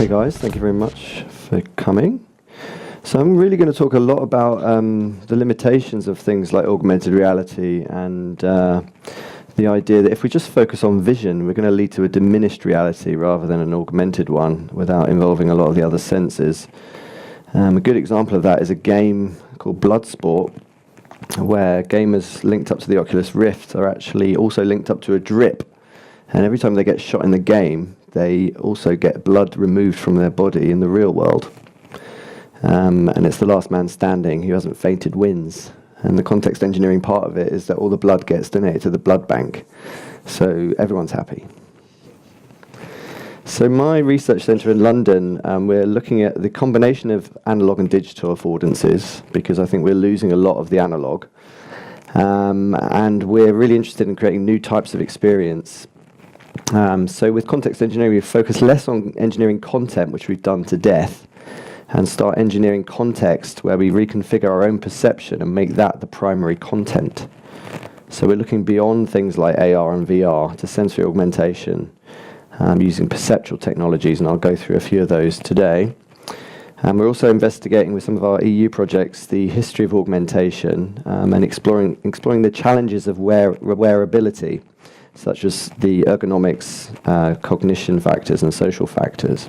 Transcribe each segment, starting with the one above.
Hey guys, thank you very much for coming. So I'm really going to talk a lot about the limitations of things like augmented reality and the idea that if we just focus on vision, we're going to lead to a diminished reality rather than an augmented one without involving a lot of the other senses. A good example of that is a game called Bloodsport, where gamers linked up to the Oculus Rift are actually also linked up to a drip. And every time they get shot in the game, they also get blood removed from their body in the real world. And it's the last man standing who hasn't fainted wins. And the context engineering part of it is that all the blood gets donated to the blood bank. So everyone's happy. So my research centre in London, we're looking at the combination of analog and digital affordances, because I think we're losing a lot of the analog. And we're really interested in creating new types of experience. So with context engineering, we focus less on engineering content, which we've done to death, and start engineering context, where we reconfigure our own perception and make that the primary content. So we're looking beyond things like AR and VR to sensory augmentation, using perceptual technologies, and I'll go through a few of those today. We're also investigating with some of our EU projects the history of augmentation and exploring the challenges of wearability, such as the ergonomics, cognition factors, and social factors.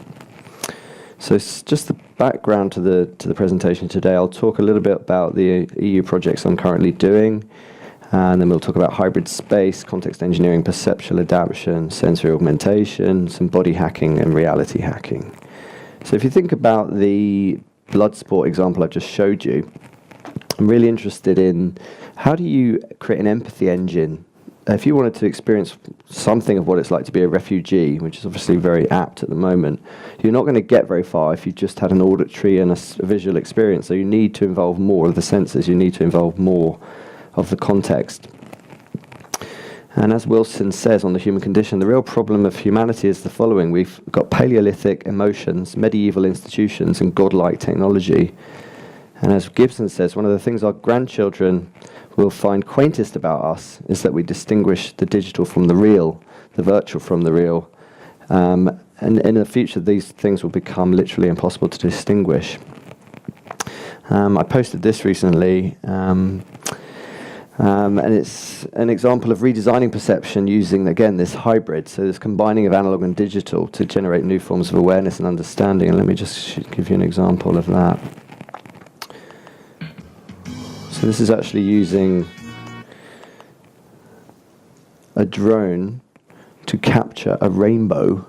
So just the background to the presentation today. I'll talk a little bit about the EU projects I'm currently doing, and then we'll talk about hybrid space, context engineering, perceptual adaptation, sensory augmentation, some body hacking, and reality hacking. So if you think about the Bloodsport example I've just showed you, I'm really interested in how do you create an empathy engine. If you wanted to experience something of what it's like to be a refugee, which is obviously very apt at the moment, you're not going to get very far if you just had an auditory and a visual experience. So you need to involve more of the senses. You need to involve more of the context. And as Wilson says on The Human Condition, the real problem of humanity is the following. We've got Paleolithic emotions, medieval institutions, and godlike technology. And as Gibson says, one of the things our grandchildren will find quaintest about us is that we distinguish the digital from the real, the virtual from the real. And in the future, these things will become literally impossible to distinguish. I posted this recently, and it's an example of redesigning perception using, again, this hybrid, so this combining of analog and digital to generate new forms of awareness and understanding. And let me just give you an example of that. So this is actually using a drone to capture a rainbow,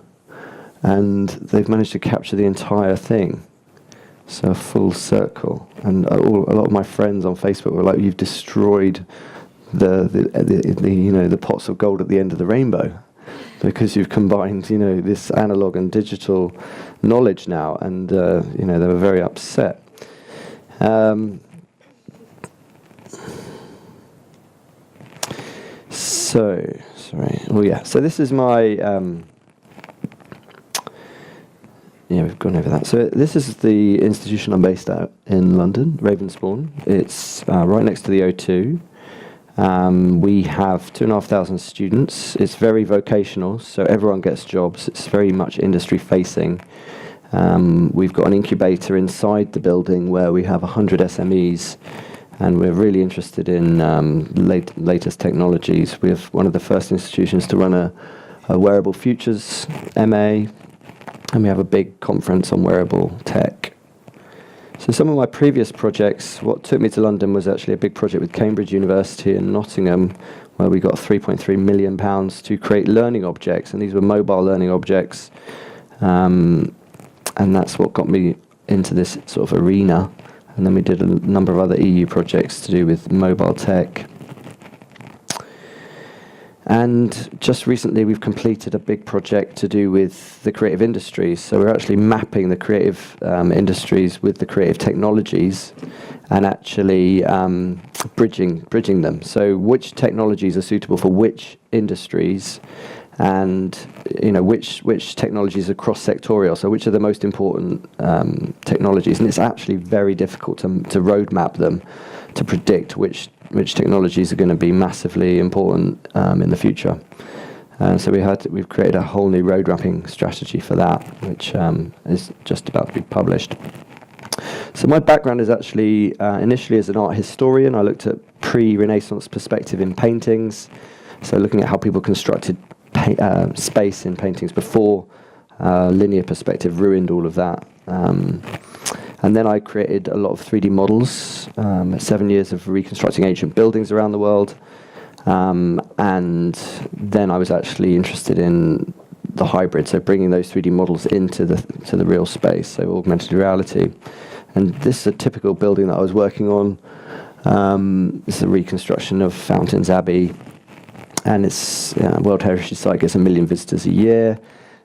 and they've managed to capture the entire thing. So a full circle. And a lot of my friends on Facebook were like, "You've destroyed the pots of gold at the end of the rainbow, because you've combined this analog and digital knowledge now." And they were very upset. So this is my, we've gone over that. So this is the institution I'm based at in London, Ravensbourne. It's right next to the O2. We have 2,500 students. It's very vocational, so everyone gets jobs. It's very much industry facing. We've got an incubator inside the building where we have 100 SMEs. And we're really interested in latest technologies. We're one of the first institutions to run a wearable futures MA, and we have a big conference on wearable tech. So some of my previous projects, what took me to London was actually a big project with Cambridge University and Nottingham, where we got £3.3 million to create learning objects, and these were mobile learning objects. And that's what got me into this sort of arena. And then we did a number of other EU projects to do with mobile tech. And just recently we've completed a big project to do with the creative industries. So we're actually mapping the creative industries with the creative technologies and actually bridging them. So which technologies are suitable for which industries, and which technologies are cross-sectorial, so which are the most important technologies. And it's actually very difficult to roadmap them, to predict which technologies are going to be massively important in the future. So we've created a whole new road mapping strategy for that, which is just about to be published. So my background is actually initially as an art historian. I looked at pre-Renaissance perspective in paintings, so looking at how people constructed space in paintings before linear perspective ruined all of that. And then I created a lot of 3D models, 7 years of reconstructing ancient buildings around the world. And then I was actually interested in the hybrid, so bringing those 3D models into the real space, so augmented reality. And this is a typical building that I was working on. This is a reconstruction of Fountains Abbey, and it's a World Heritage Site, gets 1 million visitors a year.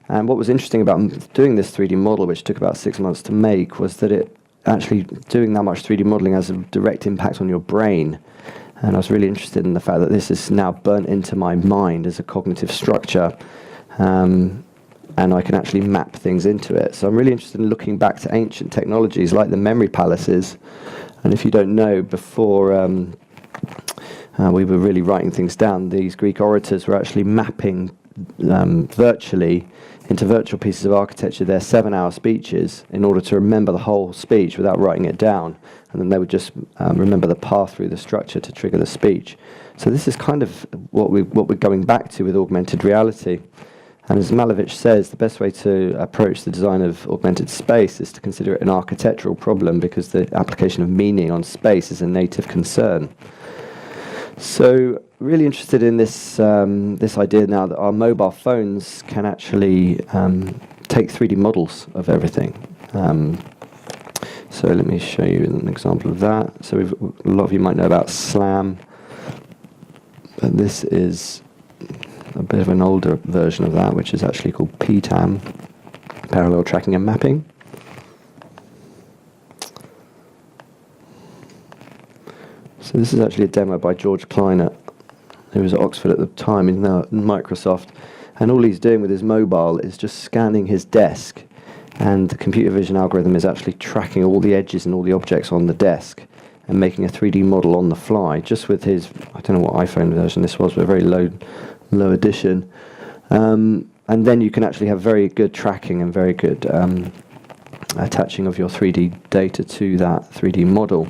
And what was interesting about doing this 3D model, which took about 6 months to make, was that it actually, doing that much 3D modeling has a direct impact on your brain. And I was really interested in the fact that this is now burnt into my mind as a cognitive structure, and I can actually map things into it. So I'm really interested in looking back to ancient technologies like the memory palaces. And if you don't know, before we were really writing things down, these Greek orators were actually mapping virtually into virtual pieces of architecture their 7-hour speeches in order to remember the whole speech without writing it down. And then they would just remember the path through the structure to trigger the speech. So this is kind of what we're going back to with augmented reality. And as Malevich says, the best way to approach the design of augmented space is to consider it an architectural problem, because the application of meaning on space is a native concern. So really interested in this this idea now that our mobile phones can actually take 3D models of everything. So let me show you an example of that. So a lot of you might know about SLAM, but this is a bit of an older version of that, which is actually called PTAM, Parallel Tracking and Mapping. So this is actually a demo by George Klein, who was at Oxford at the time, he's now at Microsoft, and all he's doing with his mobile is just scanning his desk, and the computer vision algorithm is actually tracking all the edges and all the objects on the desk and making a 3D model on the fly, just with his, I don't know what iPhone version this was, but a very low edition. And then you can actually have very good tracking and very good attaching of your 3D data to that 3D model.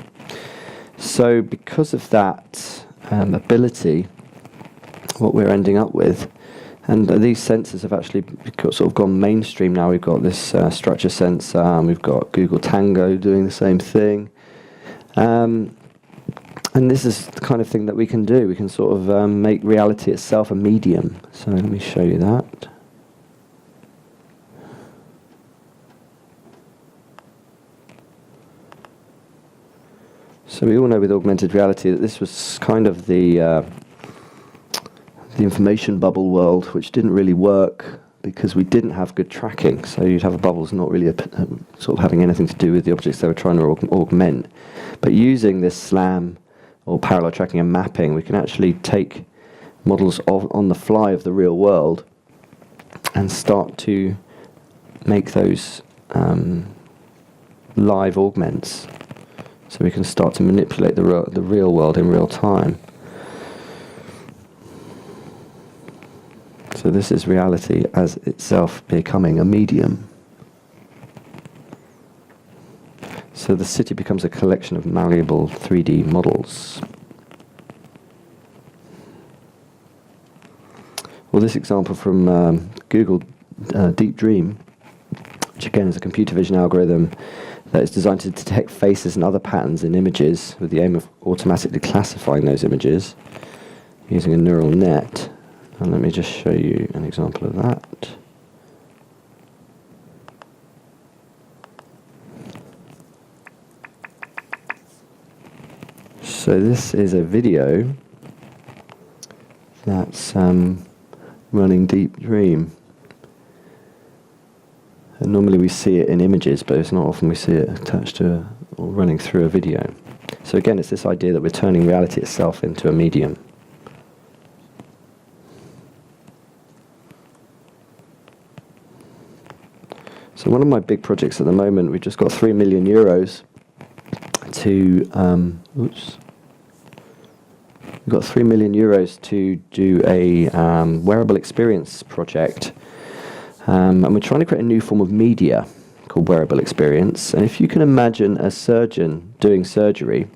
So because of that ability, what we're ending up with, and these sensors have actually sort of gone mainstream now. We've got this structure sensor, we've got Google Tango doing the same thing. And this is the kind of thing that we can do. We can sort of make reality itself a medium. So let me show you that. So we all know with augmented reality that this was kind of the information bubble world, which didn't really work because we didn't have good tracking. So you'd have bubbles not really sort of having anything to do with the objects they were trying to augment. But using this SLAM, or parallel tracking and mapping, we can actually take models on the fly of the real world and start to make those live augments. So we can start to manipulate the real world in real time. So this is reality as itself becoming a medium. So the city becomes a collection of malleable 3D models. Well, this example from Google Deep Dream, which again is a computer vision algorithm that is designed to detect faces and other patterns in images with the aim of automatically classifying those images using a neural net. And let me just show you an example of that. So this is a video that's running Deep Dream. And normally we see it in images, but it's not often we see it attached to or running through a video. So again, it's this idea that we're turning reality itself into a medium. So one of my big projects at the moment, we've just got 3 million euros to, we got 3 million euros to do a wearable experience project. And we're trying to create a new form of media called wearable experience. And if you can imagine a surgeon doing surgery,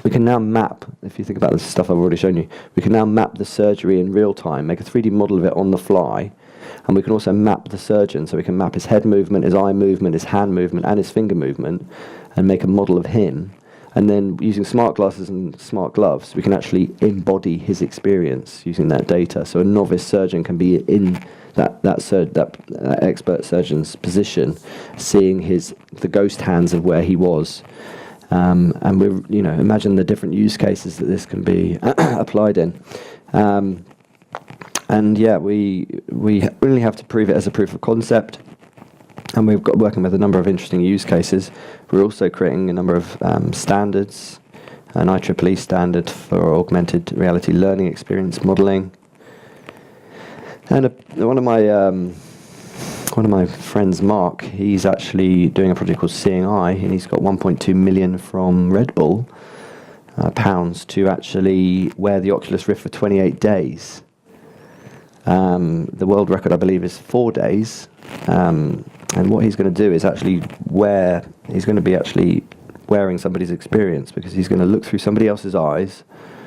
we can now map, if you think about the stuff I've already shown you, we can now map the surgery in real time, make a 3D model of it on the fly, and we can also map the surgeon, so we can map his head movement, his eye movement, his hand movement, and his finger movement, and make a model of him. And then using smart glasses and smart gloves, we can actually embody his experience using that data. So a novice surgeon can be in that expert surgeon's position, seeing the ghost hands of where he was. And imagine the different use cases that this can be applied in. We really have to prove it as a proof of concept. And we've got working with a number of interesting use cases. We're also creating a number of standards, an IEEE standard for augmented reality learning experience modeling. And one of my friends, Mark, he's actually doing a project called Seeing Eye, and he's got 1.2 million from Red Bull pounds to actually wear the Oculus Rift for 28 days. The world record, I believe, is 4 days. And what he's going to do is he's going to be actually wearing somebody's experience, because he's going to look through somebody else's eyes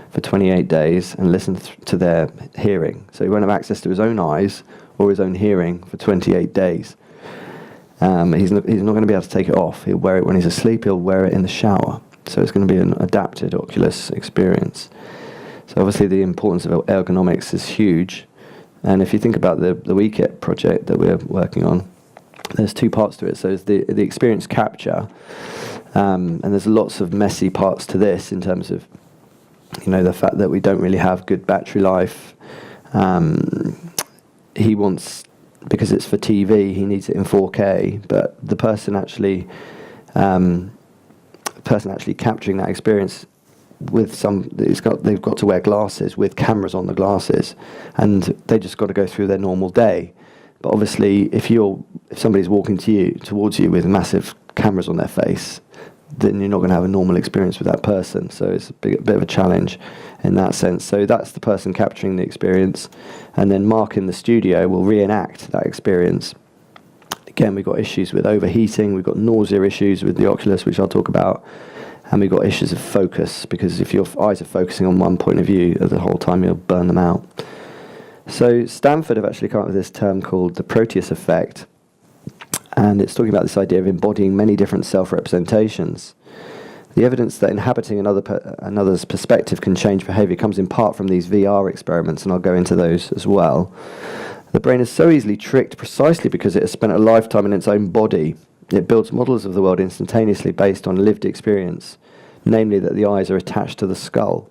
for 28 days and listen to their hearing. So he won't have access to his own eyes or his own hearing for 28 days. He's not going to be able to take it off. He'll wear it when he's asleep. He'll wear it in the shower. So it's going to be an adapted Oculus experience. So obviously the importance of ergonomics is huge. And if you think about the WeKit project that we're working on, there's two parts to it. So there's the experience capture, and there's lots of messy parts to this in terms of, the fact that we don't really have good battery life. He wants, because it's for TV, he needs it in 4K, but the person actually capturing that experience they've got to wear glasses with cameras on the glasses, and they just got to go through their normal day. But obviously, if somebody's walking towards you with massive cameras on their face, then you're not going to have a normal experience with that person. So it's a bit of a challenge in that sense. So that's the person capturing the experience, and then Mark in the studio will reenact that experience. Again, we've got issues with overheating, we've got nausea issues with the Oculus, which I'll talk about, and we've got issues of focus, because if your eyes are focusing on one point of view the whole time, you'll burn them out. So Stanford have actually come up with this term called the Proteus effect, and it's talking about this idea of embodying many different self-representations. The evidence that inhabiting another's perspective can change behavior comes in part from these VR experiments, and I'll go into those as well. The brain is so easily tricked precisely because it has spent a lifetime in its own body. It builds models of the world instantaneously based on lived experience, namely that the eyes are attached to the skull.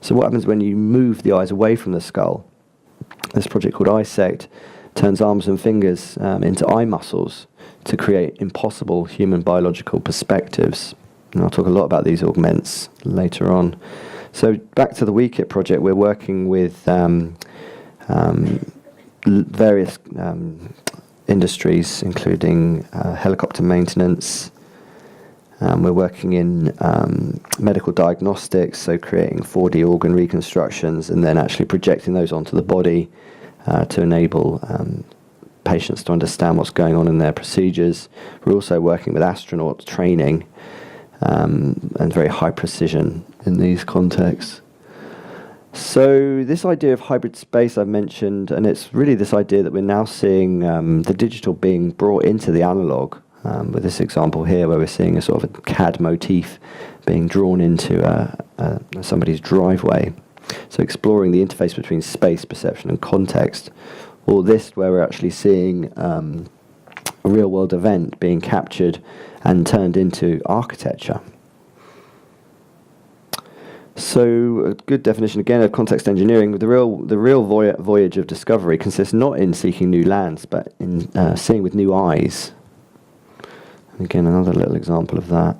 So what happens when you move the eyes away from the skull? This project called Eyesect turns arms and fingers into eye muscles to create impossible human biological perspectives. And I'll talk a lot about these augments later on. So back to the WeKit project, we're working with various industries, including helicopter maintenance. We're working in medical diagnostics, so creating 4D organ reconstructions and then actually projecting those onto the body to enable patients to understand what's going on in their procedures. We're also working with astronaut training and very high precision in these contexts. So this idea of hybrid space I've mentioned, and it's really this idea that we're now seeing the digital being brought into the analog, with this example here where we're seeing a sort of a CAD motif being drawn into somebody's driveway. So exploring the interface between space, perception and context. Or this where we're actually seeing a real-world event being captured and turned into architecture. So a good definition again of context engineering: the real voyage of discovery consists not in seeking new lands, but in seeing with new eyes. And again, another little example of that.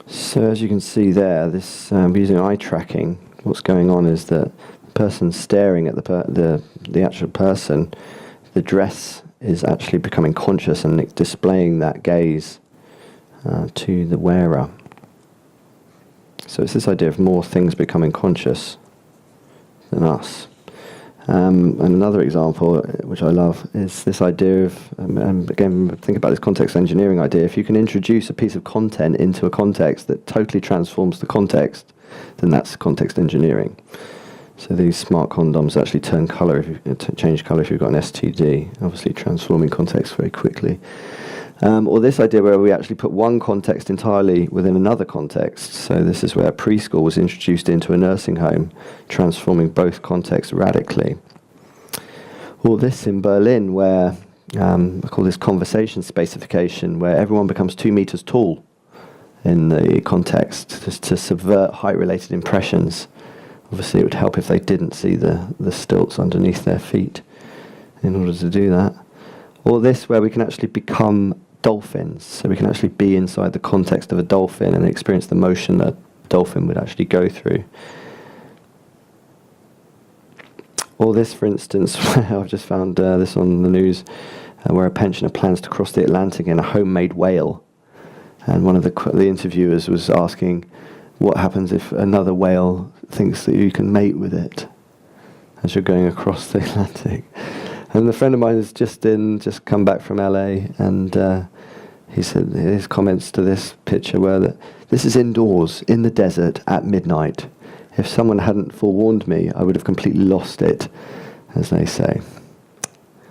So as you can see there, this using eye tracking, what's going on is that the person staring at the actual person, the dress is actually becoming conscious and displaying that gaze to the wearer. So it's this idea of more things becoming conscious than us. And another example, which I love, is this idea of, and again, think about this context engineering idea. If you can introduce a piece of content into a context that totally transforms the context, then that's context engineering. So these smart condoms actually turn colour, change colour if you've got an STD, obviously transforming context very quickly. Or this idea where we actually put one context entirely within another context. So this is where preschool was introduced into a nursing home, transforming both contexts radically. Or this in Berlin where, I call this conversation spacification, where everyone becomes 2 meters tall in the context, just to subvert height-related impressions. Obviously it would help if they didn't see the stilts underneath their feet in order to do that. Or this where we can actually become dolphins, so we can actually be inside the context of a dolphin and experience the motion that a dolphin would actually go through. Or this, for instance, I've just found this on the news, where a pensioner plans to cross the Atlantic in a homemade whale. And one of the interviewers was asking, what happens if another whale thinks that you can mate with it as you're going across the Atlantic? And a friend of mine has just come back from LA, and he said his comments to this picture were that this is indoors, in the desert, at midnight. If someone hadn't forewarned me, I would have completely lost it, as they say.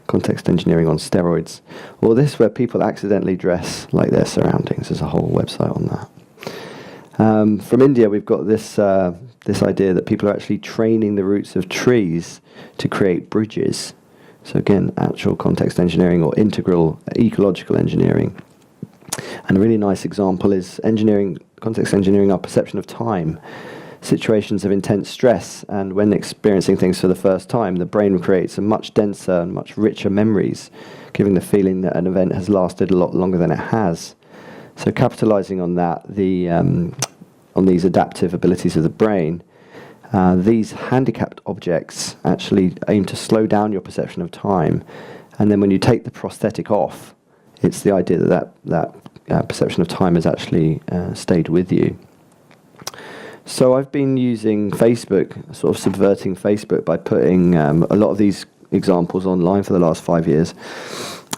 Context engineering on steroids. Or this where people accidentally dress like their surroundings. There's a whole website on that. From India, we've got this idea that people are actually training the roots of trees to create bridges. So again, actual context engineering or integral ecological engineering. And a really nice example is context engineering our perception of time. Situations of intense stress, and when experiencing things for the first time, the brain creates a much denser and much richer memories, giving the feeling that an event has lasted a lot longer than it has. So capitalizing on that, on these adaptive abilities of the brain, these handicapped objects actually aim to slow down your perception of time. And then when you take the prosthetic off, it's the idea that perception of time has actually stayed with you. So I've been using Facebook, sort of subverting Facebook by putting a lot of these examples online for the last 5 years.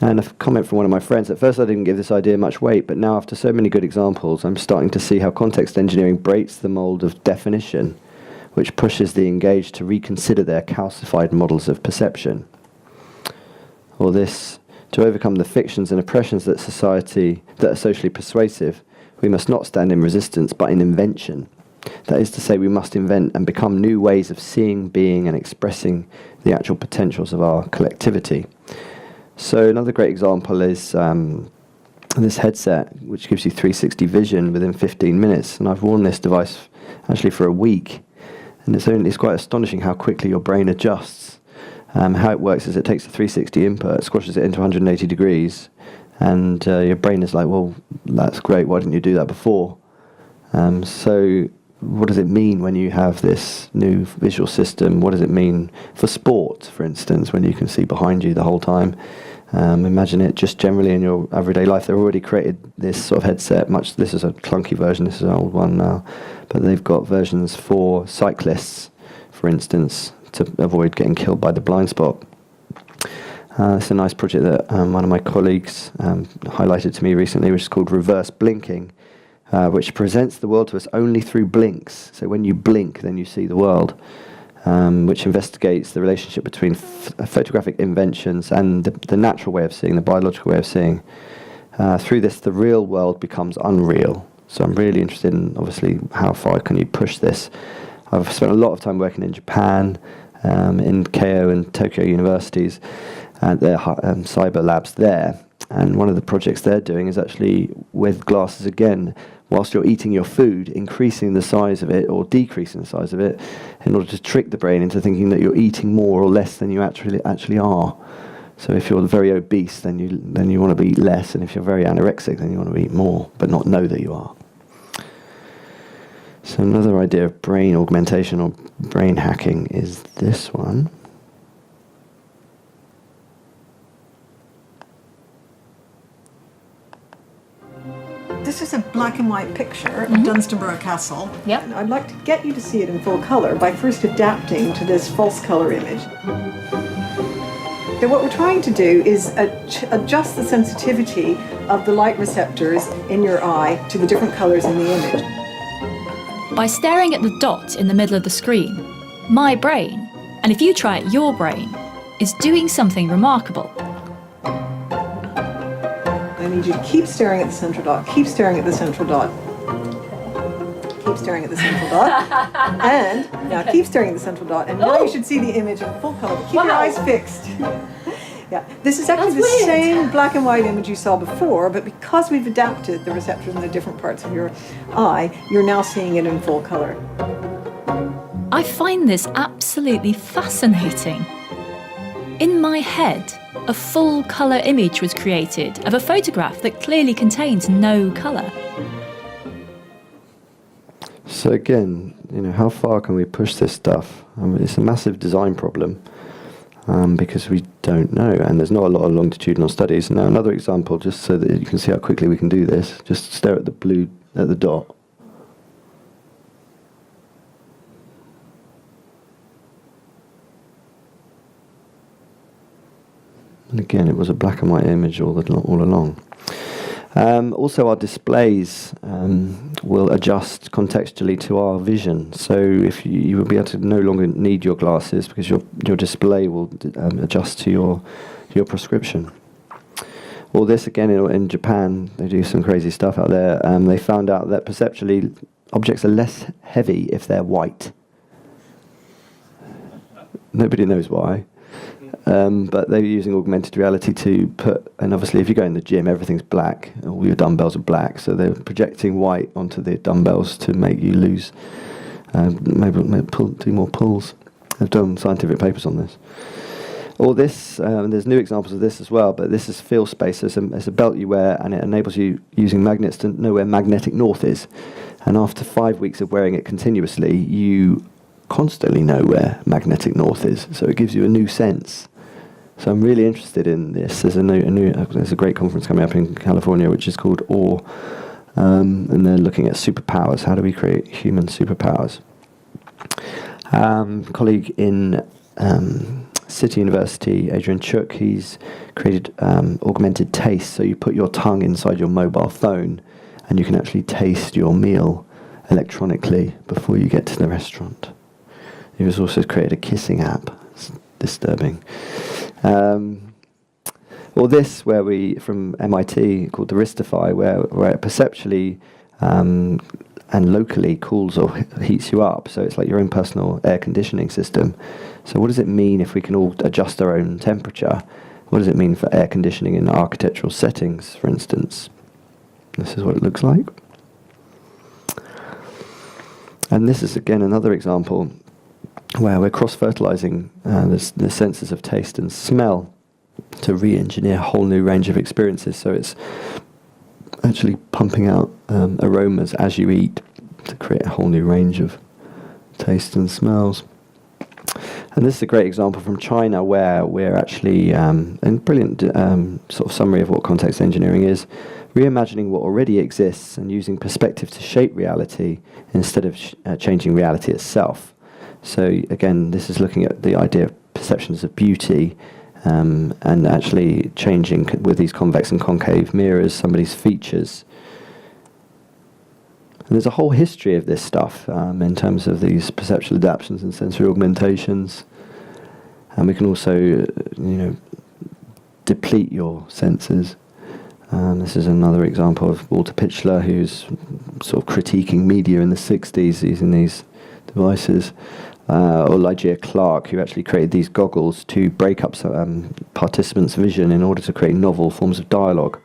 And a comment from one of my friends, at first I didn't give this idea much weight, but now after so many good examples, I'm starting to see how context engineering breaks the mold of definition, which pushes the engaged to reconsider their calcified models of perception. Or this, to overcome the fictions and oppressions that are socially persuasive, we must not stand in resistance, but in invention. That is to say, we must invent and become new ways of seeing, being, and expressing the actual potentials of our collectivity. So another great example is this headset, which gives you 360 vision within 15 minutes. And I've worn this device actually for a week. And it's quite astonishing how quickly your brain adjusts. How it works is it takes a 360 input, squashes it into 180 degrees, and your brain is like, well, that's great, why didn't you do that before? So what does it mean when you have this new visual system? What does it mean for sport, for instance, when you can see behind you the whole time? Imagine it just generally in your everyday life. They've already created this sort of headset. This is a clunky version, this is an old one now, but they've got versions for cyclists, for instance, to avoid getting killed by the blind spot. It's a nice project that one of my colleagues highlighted to me recently, which is called reverse blinking, which presents the world to us only through blinks. So when you blink, then you see the world. which investigates the relationship between photographic inventions and the natural way of seeing, the biological way of seeing. Through this, the real world becomes unreal. So I'm really interested in, obviously, how far can you push this. I've spent a lot of time working in Japan, in Keio and Tokyo universities, and their cyber labs there. And one of the projects they're doing is actually with glasses again, whilst you're eating your food, increasing the size of it or decreasing the size of it in order to trick the brain into thinking that you're eating more or less than you actually are. So if you're very obese, then you want to eat less, and if you're very anorexic, then you want to eat more, but not know that you are. So another idea of brain augmentation or brain hacking is this one. This is a black and white picture of Dunstanburgh Castle. Yep. And I'd like to get you to see it in full colour by first adapting to this false colour image. So what we're trying to do is adjust the sensitivity of the light receptors in your eye to the different colours in the image. By staring at the dot in the middle of the screen, my brain, and if you try it, your brain, is doing something remarkable. I need you to keep staring at the central dot, keep staring at the central dot, keep staring at the central dot, and now keep staring at the central dot, and now you should see the image in full colour. Keep your eyes fixed. Yeah, this is actually the same black and white image you saw before, but because we've adapted the receptors in the different parts of your eye, you're now seeing it in full colour. I find this absolutely fascinating. In my head, a full colour image was created of a photograph that clearly contains no colour. So again, how far can we push this stuff? It's a massive design problem. Because we don't know, and there's not a lot of longitudinal studies. Now, another example, just so that you can see how quickly we can do this, just stare at the dot. And again, it was a black and white image all along. Also, our displays will adjust contextually to our vision. So if you will be able to no longer need your glasses because your display will adjust to your prescription. All this, again, in Japan, they do some crazy stuff out there. They found out that perceptually, objects are less heavy if they're white. Nobody knows why. But they're using augmented reality to put, and obviously if you go in the gym, everything's black, all your dumbbells are black, so they're projecting white onto the dumbbells to make you lose, maybe do more pulls. They've done scientific papers on this. All this, there's new examples of this as well, but this is feel space. It's a belt you wear, and it enables you, using magnets, to know where magnetic north is. And after 5 weeks of wearing it continuously, you constantly know where magnetic north is, so it gives you a new sense. So I'm really interested in this. There's a great conference coming up in California which is called AWE, and they're looking at superpowers. How do we create human superpowers? A colleague in City University, Adrian Chuk, he's created augmented taste. So you put your tongue inside your mobile phone and you can actually taste your meal electronically before you get to the restaurant. He was also created a kissing app. It's disturbing. Or this, from MIT, called the Wristify, where it perceptually and locally cools or heats you up. So it's like your own personal air conditioning system. So what does it mean if we can all adjust our own temperature? What does it mean for air conditioning in architectural settings, for instance? This is what it looks like. And this is, again, another example where we're cross-fertilizing the senses of taste and smell to re-engineer a whole new range of experiences. So it's actually pumping out aromas as you eat to create a whole new range of taste and smells. And this is a great example from China where we're actually, and brilliant sort of summary of what context engineering is, reimagining what already exists and using perspective to shape reality instead of changing reality itself. So again, this is looking at the idea of perceptions of beauty and actually changing with these convex and concave mirrors somebody's features. And there's a whole history of this stuff in terms of these perceptual adaptations and sensory augmentations. And we can also, deplete your senses. This is another example of Walter Pitchler, who's sort of critiquing media in the 60s using these devices. Or Lygia Clark, who actually created these goggles to break up participants' vision in order to create novel forms of dialogue.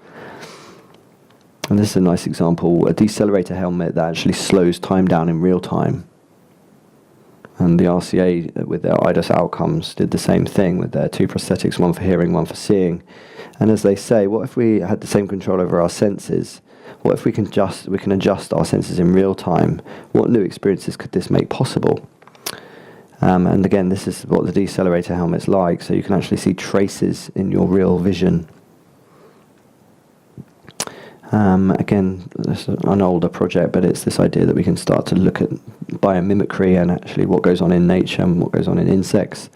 And this is a nice example, a decelerator helmet that actually slows time down in real time. And the RCA, with their IDOS outcomes, did the same thing with their two prosthetics, one for hearing, one for seeing. And as they say, what if we had the same control over our senses? What if we can adjust our senses in real time? What new experiences could this make possible? And again, this is what the decelerator helmet's like, so you can actually see traces in your real vision. Again, this is an older project, but it's this idea that we can start to look at biomimicry and actually what goes on in nature and what goes on in insects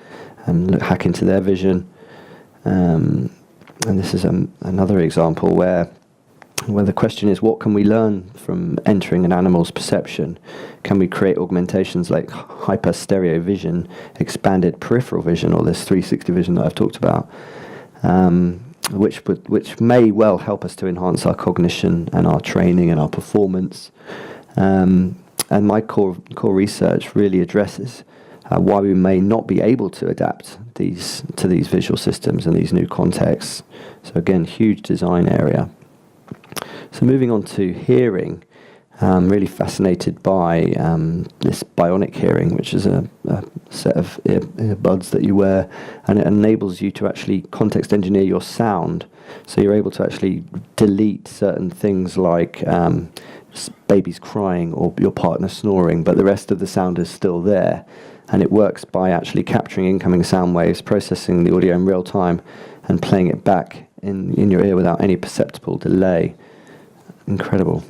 and hack into their vision. And this is another example where the question is, what can we learn from entering an animal's perception? Can we create augmentations like hyper-stereo vision, expanded peripheral vision, or this 360 vision that I've talked about, which may well help us to enhance our cognition and our training and our performance. And my core research really addresses why we may not be able to adapt to these visual systems and these new contexts. So again, huge design area. So moving on to hearing, I'm really fascinated by this bionic hearing, which is a set of earbuds that you wear, and it enables you to actually context engineer your sound. So you're able to actually delete certain things like babies crying or your partner snoring, but the rest of the sound is still there. And it works by actually capturing incoming sound waves, processing the audio in real time, and playing it back in your ear without any perceptible delay. Incredible.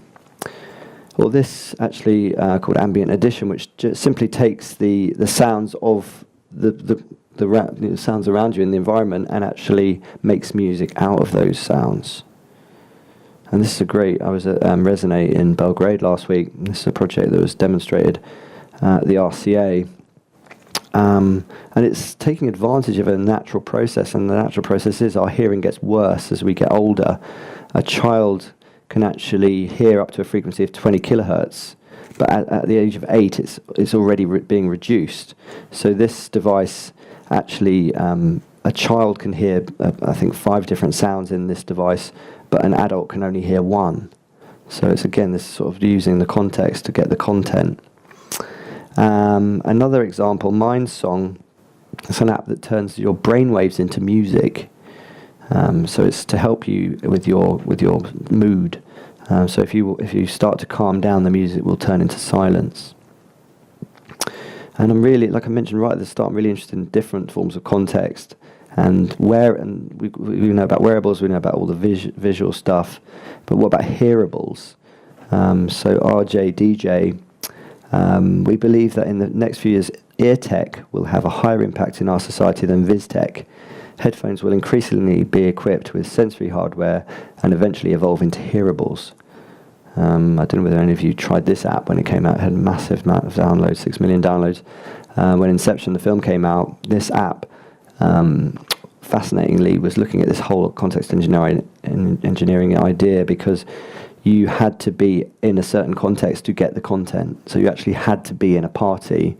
Well, this actually called ambient addition, which simply takes the sounds of the sounds around you in the environment and actually makes music out of those sounds. And this is I was at Resonate in Belgrade last week. This is a project that was demonstrated at the RCA. And it's taking advantage of a natural process, and the natural process is our hearing gets worse as we get older. A child can actually hear up to a frequency of 20 kilohertz, but at the age of 8 it's already being reduced. So this device actually, a child can hear I think 5 different sounds in this device, but an adult can only hear 1. So it's again this sort of using the context to get the content. Another example, MindSong, it's an app that turns your brainwaves into music. So it's to help you with your mood. So if you start to calm down, the music will turn into silence. And I'm really, like I mentioned right at the start, I'm really interested in different forms of context and we know about wearables, we know about all the visual stuff, but what about hearables? So RJ, DJ, we believe that in the next few years, ear tech will have a higher impact in our society than viz tech. Headphones will increasingly be equipped with sensory hardware and eventually evolve into hearables. I don't know whether any of you tried this app when it came out. It had a massive amount of downloads, 6 million downloads. When Inception, the film, came out, this app, fascinatingly, was looking at this whole context engineering idea, because you had to be in a certain context to get the content. So you actually had to be in a party.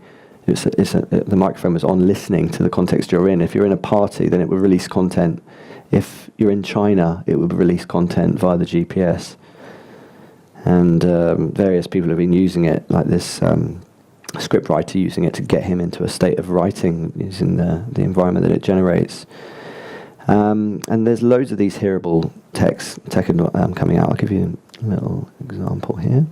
The microphone was on listening to the context you're in. If you're in a party, then it would release content. If you're in China, it would release content via the GPS. And various people have been using it, like this scriptwriter using it to get him into a state of writing using the environment that it generates. And there's loads of these hearable tech coming out. I'll give you a little example here.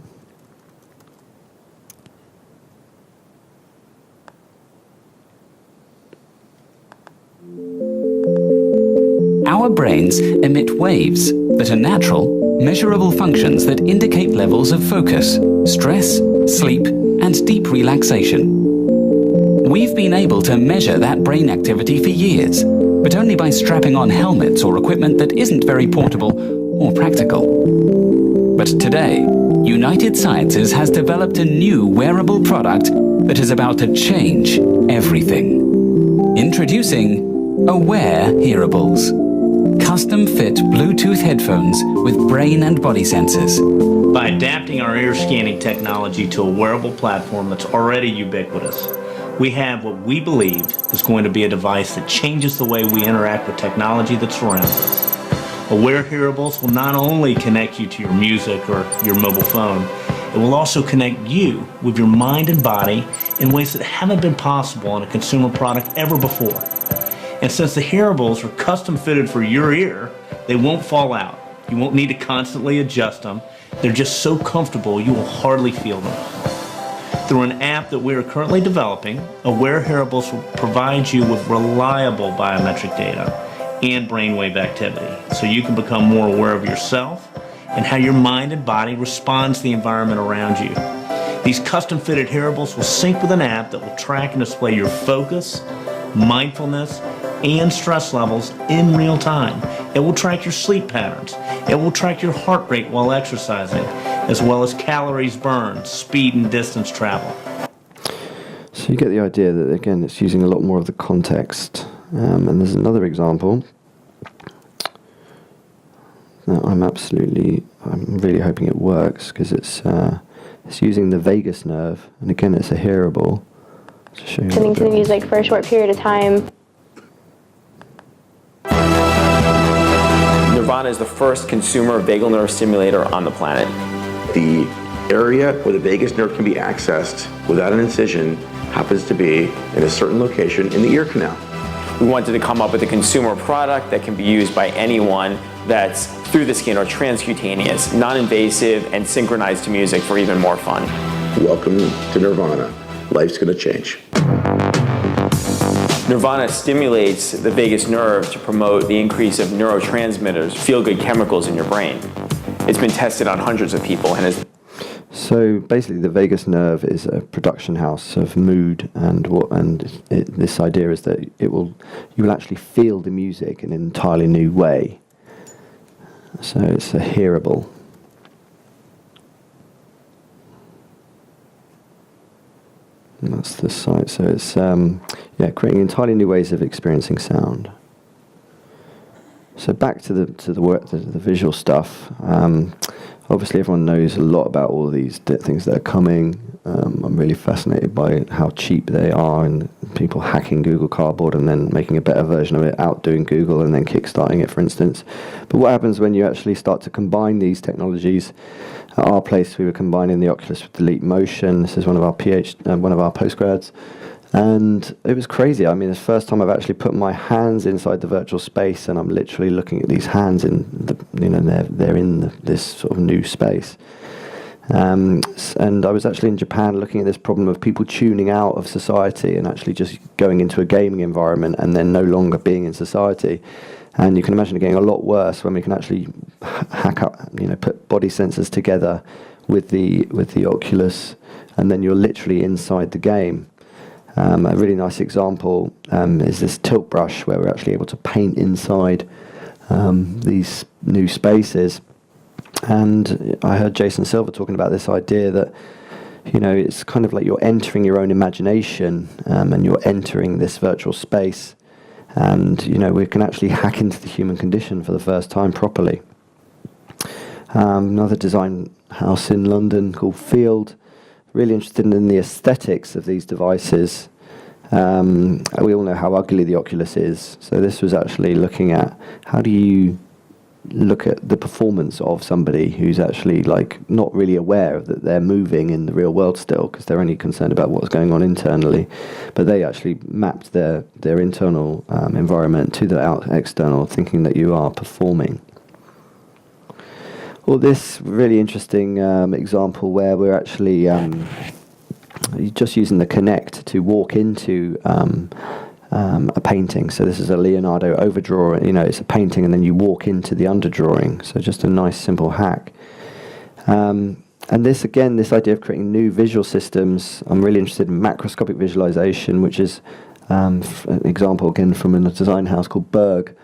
Our brains emit waves that are natural, measurable functions that indicate levels of focus, stress, sleep, and deep relaxation. We've been able to measure that brain activity for years, but only by strapping on helmets or equipment that isn't very portable or practical. But today, United Sciences has developed a new wearable product that is about to change everything. Introducing Aware Hearables. Custom-fit Bluetooth headphones with brain and body sensors. By adapting our ear scanning technology to a wearable platform that's already ubiquitous, we have what we believe is going to be a device that changes the way we interact with technology that surrounds us. Aware Hearables will not only connect you to your music or your mobile phone, it will also connect you with your mind and body in ways that haven't been possible on a consumer product ever before. And since the hearables are custom fitted for your ear, they won't fall out. You won't need to constantly adjust them. They're just so comfortable you will hardly feel them. Through an app that we are currently developing, Aware Hearables will provide you with reliable biometric data and brainwave activity, so you can become more aware of yourself and how your mind and body responds to the environment around you. These custom-fitted hearables will sync with an app that will track and display your focus, mindfulness, and stress levels in real time. It will track your sleep patterns. It will track your heart rate while exercising, as well as calories burned, speed and distance travel. So you get the idea that, again, it's using a lot more of the context. And there's another example. Now, I'm really hoping it works, because it's using the vagus nerve, and again, it's a hearable. Listening to the music for a short period of time. Nirvana is the first consumer vagal nerve stimulator on the planet. The area where the vagus nerve can be accessed without an incision happens to be in a certain location in the ear canal. We wanted to come up with a consumer product that can be used by anyone that's through the skin or transcutaneous, non-invasive, and synchronized to music for even more fun. Welcome to Nirvana. Life's gonna change. Nirvana stimulates the vagus nerve to promote the increase of neurotransmitters, feel-good chemicals in your brain. It's been tested on hundreds of people and is... So basically, the vagus nerve is a production house of mood, and this idea is that you will actually feel the music in an entirely new way. So it's a hearable. And that's the site. So it's creating entirely new ways of experiencing sound. So back to the work, the visual stuff. Obviously, everyone knows a lot about all of these things that are coming. I'm really fascinated by how cheap they are, and people hacking Google Cardboard and then making a better version of it, outdoing Google and then kickstarting it, for instance. But what happens when you actually start to combine these technologies? At our place, we were combining the Oculus with the Leap Motion. This is one of our postgrads. And it was crazy. I mean, it's the first time I've actually put my hands inside the virtual space, and I'm literally looking at these hands in they're in this sort of new space. And I was actually in Japan looking at this problem of people tuning out of society and actually just going into a gaming environment and then no longer being in society. And you can imagine it getting a lot worse when we can actually hack up, put body sensors together with the Oculus, and then you're literally inside the game. A really nice example is this tilt brush, where we're actually able to paint inside these new spaces. And I heard Jason Silver talking about this idea that, it's kind of like you're entering your own imagination, and you're entering this virtual space. And, we can actually hack into the human condition for the first time properly. Another design house in London called Field, really interested in the aesthetics of these devices. We all know how ugly the Oculus is, so this was actually looking at how do you look at the performance of somebody who's actually not really aware that they're moving in the real world still, because they're only concerned about what's going on internally, but they actually mapped their internal environment to the external, thinking that you are performing. Well, this really interesting example where we're actually just using the Kinect to walk into a painting. So this is a Leonardo overdraw. It's a painting, and then you walk into the underdrawing. So just a nice, simple hack. And this idea of creating new visual systems, I'm really interested in macroscopic visualization, which is an example, again, from a design house called Berg,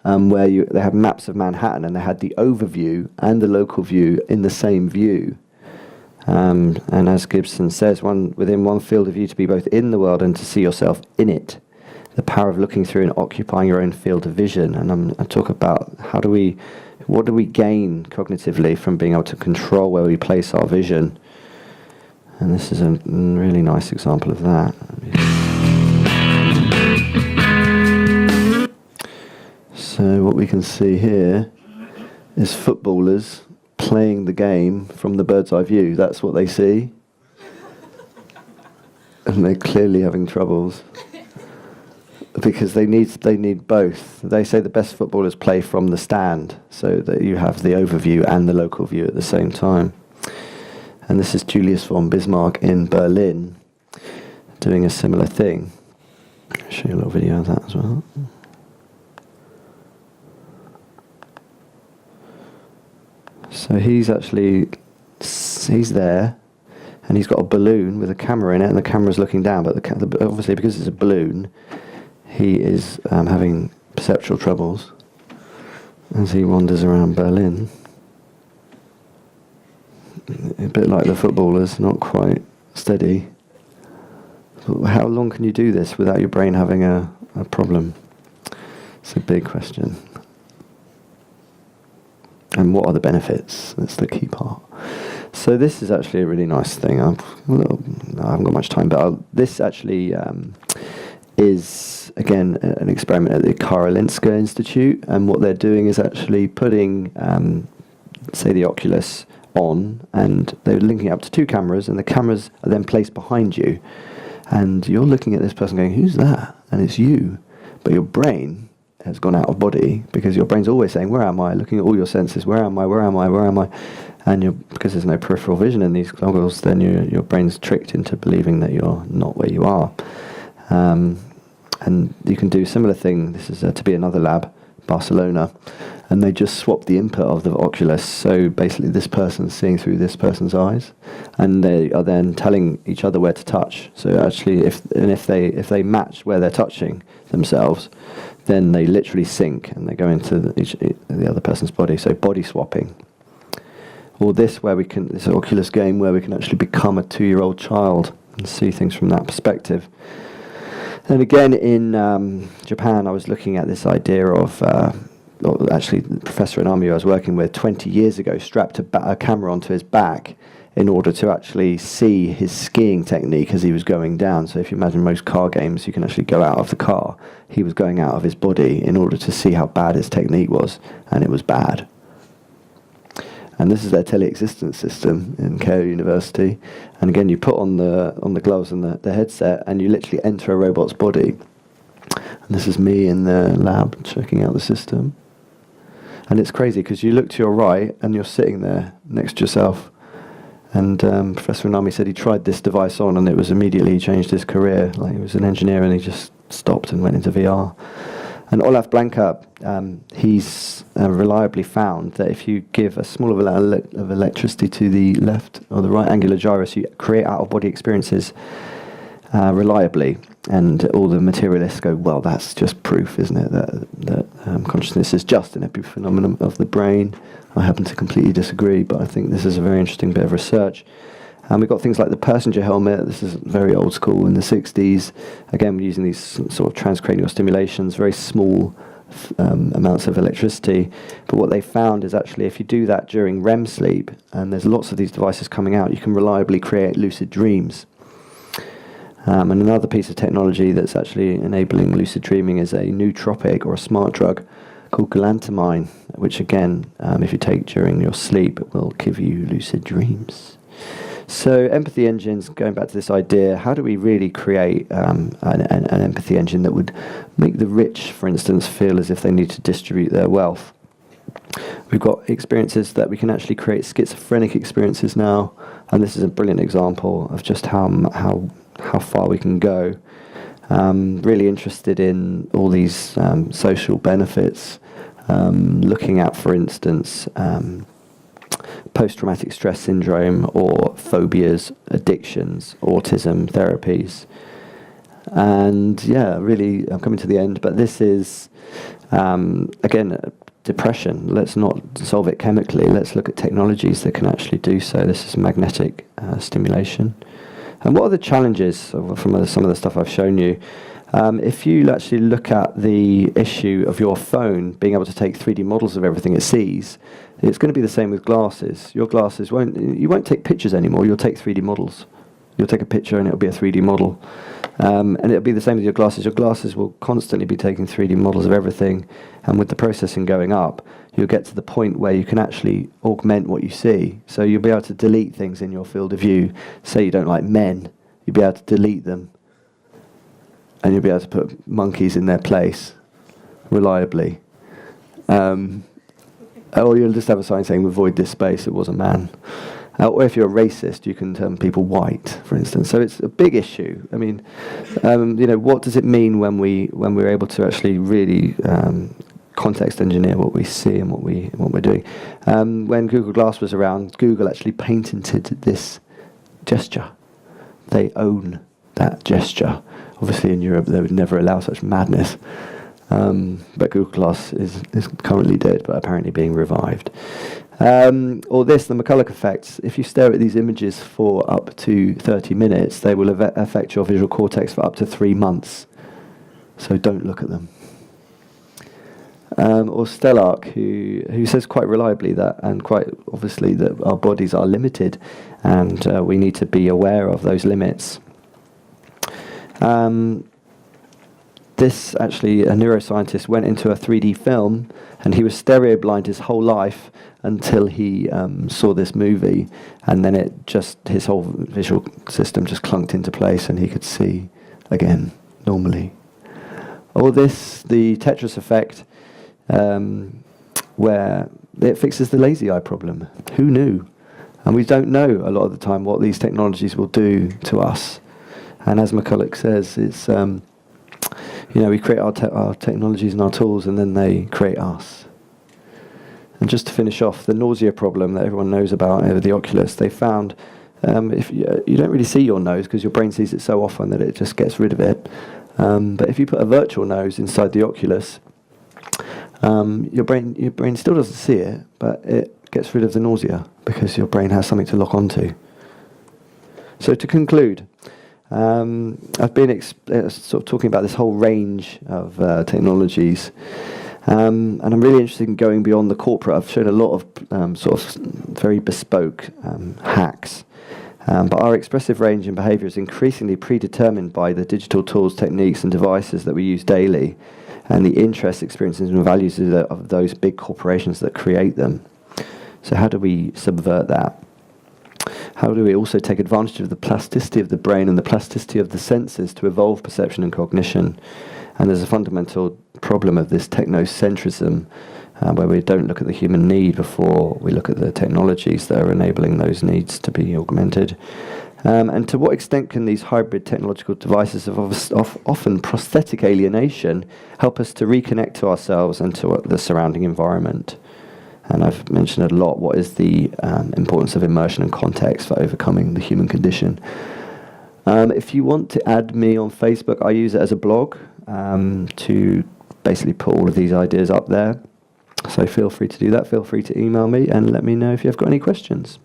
where they have maps of Manhattan, and they had the overview and the local view in the same view. And as Gibson says, within one field of view to be both in the world and to see yourself in it. The power of looking through and occupying your own field of vision. And I talk about what do we gain cognitively from being able to control where we place our vision. And this is a really nice example of that. So what we can see here is footballers playing the game from the bird's eye view. That's what they see. And they're clearly having troubles. Because they need both. They say the best footballers play from the stand, so that you have the overview and the local view at the same time. And this is Julius von Bismarck in Berlin doing a similar thing. I'll show you a little video of that as well. So he's there, and he's got a balloon with a camera in it, and the camera's looking down, but obviously because it's a balloon, he is having perceptual troubles as he wanders around Berlin. A bit like the footballers, not quite steady. But how long can you do this without your brain having a problem? It's a big question. And what are the benefits? That's the key part. So this is actually a really nice thing. I haven't got much time, but this actually is, again, an experiment at the Karolinska Institute. And what they're doing is actually putting, say, the Oculus on, and they're linking it up to two cameras, and the cameras are then placed behind you. And you're looking at this person going, who's that? And it's you. But your brain has gone out of body, because your brain's always saying, where am I? Looking at all your senses, where am I, where am I, where am I? And because there's no peripheral vision in these goggles, then your brain's tricked into believing that you're not where you are. And you can do a similar thing. This is to be another lab, Barcelona, and they just swap the input of the Oculus. So basically this person's seeing through this person's eyes, and they are then telling each other where to touch. So actually, if they match where they're touching themselves, then they literally sync and they go into the other person's body. So body swapping. Or this Oculus game where we can actually become a 2-year-old child and see things from that perspective. And again, in Japan, I was looking at this idea of, actually, the professor in army I was working with 20 years ago strapped a camera onto his back in order to actually see his skiing technique as he was going down. So if you imagine most car games, you can actually go out of the car. He was going out of his body in order to see how bad his technique was, and it was bad. And this is their teleexistence system in Keio University. And again, you put on the gloves and the headset, and you literally enter a robot's body. And this is me in the lab checking out the system. And it's crazy because you look to your right and you're sitting there next to yourself. And Professor Inami said he tried this device on, and it was immediately, he changed his career. Like, he was an engineer and he just stopped and went into VR. And Olaf Blanka, he's reliably found that if you give a small amount of electricity to the left or the right angular gyrus, you create out-of-body experiences reliably. And all the materialists go, well, that's just proof, isn't it, that consciousness is just an epiphenomenon of the brain. I happen to completely disagree, but I think this is a very interesting bit of research. And we've got things like the passenger helmet. This is very old school in the 60s. Again, we're using these sort of transcranial stimulations, very small amounts of electricity. But what they found is actually if you do that during REM sleep, and there's lots of these devices coming out, you can reliably create lucid dreams. And another piece of technology that's actually enabling lucid dreaming is a nootropic or a smart drug called galantamine, which again, if you take during your sleep, will give you lucid dreams. So empathy engines, going back to this idea, how do we really create an empathy engine that would make the rich, for instance, feel as if they need to distribute their wealth? We've got experiences that we can actually create schizophrenic experiences now, and this is a brilliant example of just how far we can go. Really interested in all these social benefits, looking at, for instance, post-traumatic stress syndrome or phobias, addictions, autism therapies. And yeah, really, I'm coming to the end, but this is, again, depression. Let's not solve it chemically. Let's look at technologies that can actually do so. This is magnetic stimulation. And what are the challenges from some of the stuff I've shown you? If you actually look at the issue of your phone being able to take 3D models of everything it sees, it's going to be the same with glasses. Your glasses you won't take pictures anymore, you'll take 3D models. You'll take a picture and it'll be a 3D model. And it'll be the same with your glasses. Your glasses will constantly be taking 3D models of everything, and with the processing going up, you'll get to the point where you can actually augment what you see. So you'll be able to delete things in your field of view. Say you don't like men, you'll be able to delete them, and you'll be able to put monkeys in their place reliably. Or you'll just have a sign saying, avoid this space, it was a man. Or if you're a racist, you can term people white, for instance. So it's a big issue. I mean, what does it mean when we're able to actually really context engineer what we see and what we're doing? When Google Glass was around, Google actually patented this gesture. They own that gesture. Obviously, in Europe, they would never allow such madness. But Google Glass is currently dead, but apparently being revived. Or this, the McCulloch effects. If you stare at these images for up to 30 minutes, they will affect your visual cortex for up to 3 months. So don't look at them. Or Stellark, who says quite reliably that, and quite obviously, that our bodies are limited, and we need to be aware of those limits. This, actually, a neuroscientist went into a 3D film, and he was stereo blind his whole life until he saw this movie, and then his whole visual system just clunked into place, and he could see again normally. Or this, the Tetris effect, where it fixes the lazy eye problem. Who knew? And we don't know a lot of the time what these technologies will do to us. And as McCulloch says, it's we create our technologies and our tools, and then they create us. And just to finish off, the nausea problem that everyone knows about over the Oculus, they found if you don't really see your nose because your brain sees it so often that it just gets rid of it. But if you put a virtual nose inside the Oculus, your brain still doesn't see it, but it gets rid of the nausea because your brain has something to lock onto. So to conclude, I've been sort of talking about this whole range of technologies, and I'm really interested in going beyond the corporate. I've shown a lot of sort of very bespoke hacks, but our expressive range and behaviour is increasingly predetermined by the digital tools, techniques and devices that we use daily, and the interests, experiences and values of those big corporations that create them. So how do we subvert that? How do we also take advantage of the plasticity of the brain and the plasticity of the senses to evolve perception and cognition? And there's a fundamental problem of this technocentrism, where we don't look at the human need before we look at the technologies that are enabling those needs to be augmented. And to what extent can these hybrid technological devices of often prosthetic alienation help us to reconnect to ourselves and to the surrounding environment? And I've mentioned a lot what is the importance of immersion and context for overcoming the human condition. If you want to add me on Facebook, I use it as a blog to basically put all of these ideas up there. So feel free to do that. Feel free to email me and let me know if you've got any questions.